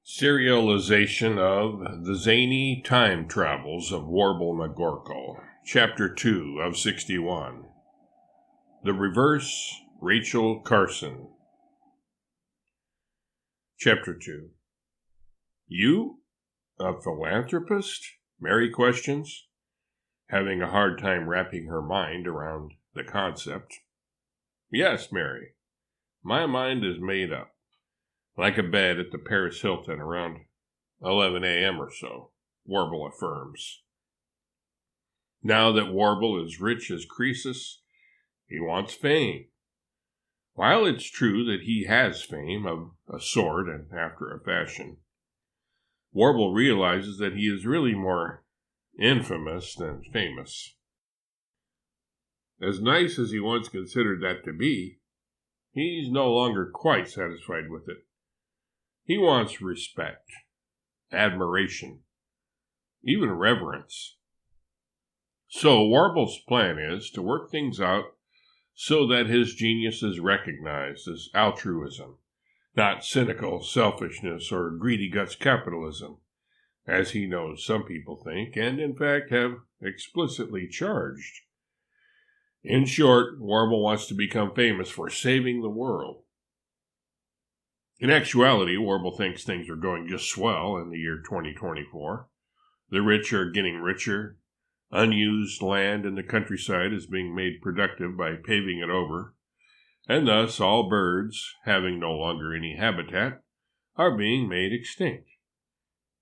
Serialization of the Zany Time Travels of Warble McGorkle, Chapter 2 of 61. The Reverse, Rachel Carson. Chapter 2. You? A philanthropist? Mary questions, having a hard time wrapping her mind around the concept. Yes, Mary. My mind is made up. Like a bed at the Paris Hilton around 11 a.m. or so, Warble affirms. Now that Warble is rich as Croesus, he wants fame. While it's true that he has fame of a sort and after a fashion, Warble realizes that he is really more infamous than famous. As nice as he once considered that to be, he's no longer quite satisfied with it. He wants respect, admiration, even reverence. So Warble's plan is to work things out so that his genius is recognized as altruism, not cynical selfishness or greedy guts capitalism, as he knows some people think and in fact have explicitly charged. In short, Warble wants to become famous for saving the world. In actuality, Warble thinks things are going just swell in the year 2024. The rich are getting richer. Unused land in the countryside is being made productive by paving it over. And thus, all birds, having no longer any habitat, are being made extinct.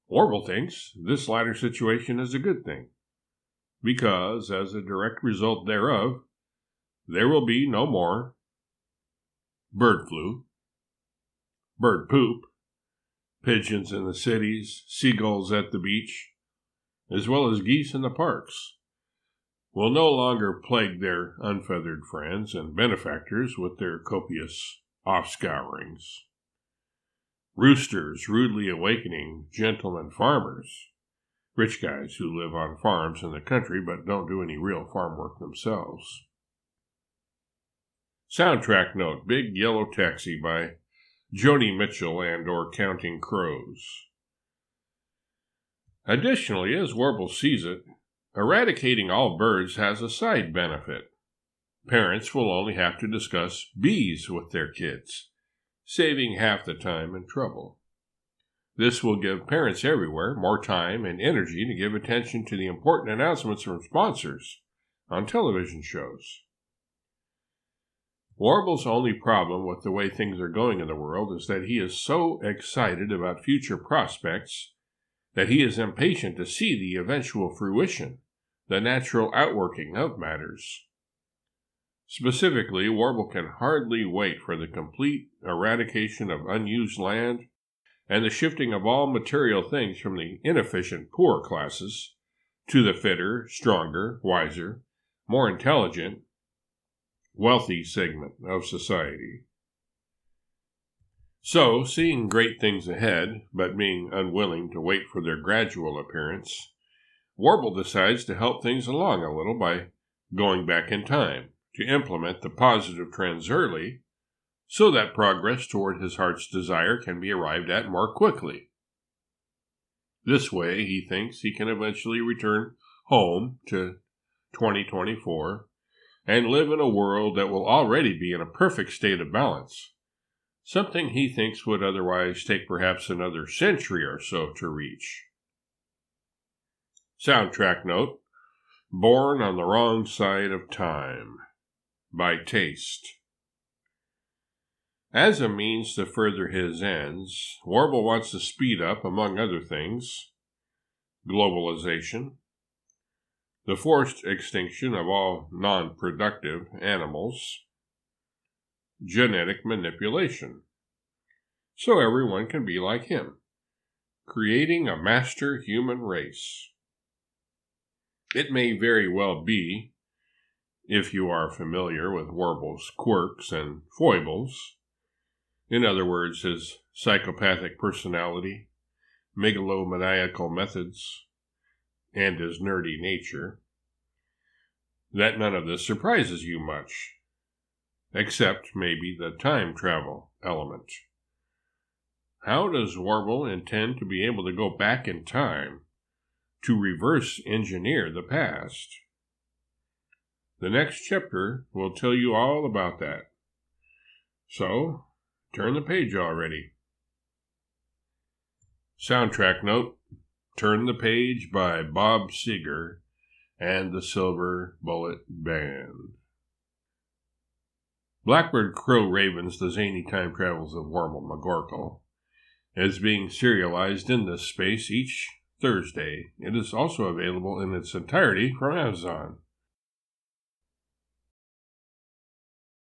Warble thinks this latter situation is a good thing, because, as a direct result thereof, there will be no more bird flu, bird poop, pigeons in the cities, seagulls at the beach, as well as geese in the parks, will no longer plague their unfeathered friends and benefactors with their copious offscourings. Roosters rudely awakening gentlemen farmers, rich guys who live on farms in the country but don't do any real farm work themselves. Soundtrack note, Big Yellow Taxi by Joni Mitchell and or Counting Crows. Additionally, as Warble sees it, eradicating all birds has a side benefit. Parents will only have to discuss bees with their kids, saving half the time and trouble. This will give parents everywhere more time and energy to give attention to the important announcements from sponsors on television shows. Warble's only problem with the way things are going in the world is that he is so excited about future prospects that he is impatient to see the eventual fruition, the natural outworking of matters. Specifically, Warble can hardly wait for the complete eradication of unused land and the shifting of all material things from the inefficient poor classes to the fitter, stronger, wiser, more intelligent, wealthy segment of society. So, seeing great things ahead, but being unwilling to wait for their gradual appearance, Warble decides to help things along a little by going back in time to implement the positive trends early so that progress toward his heart's desire can be arrived at more quickly. This way, he thinks he can eventually return home to 2024 and live in a world that will already be in a perfect state of balance, something he thinks would otherwise take perhaps another century or so to reach. Soundtrack note, Born on the Wrong Side of Time, by Taste. As a means to further his ends, Warble wants to speed up, among other things, globalization, the forced extinction of all non-productive animals, genetic manipulation, so everyone can be like him, creating a master human race. It may very well be, if you are familiar with Warble's quirks and foibles, in other words, his psychopathic personality, megalomaniacal methods, and his nerdy nature, that none of this surprises you much, except maybe the time travel element. how does Warble intend to be able to go back in time to reverse engineer the past? The next chapter will tell you all about that. So, turn the page already. Soundtrack note, Turn the Page by Bob Seger and the Silver Bullet Band. Blackbird Crow Ravens, The Zany Time Travels of Warble McGorkle, is being serialized in this space each Thursday. It is also available in its entirety from Amazon.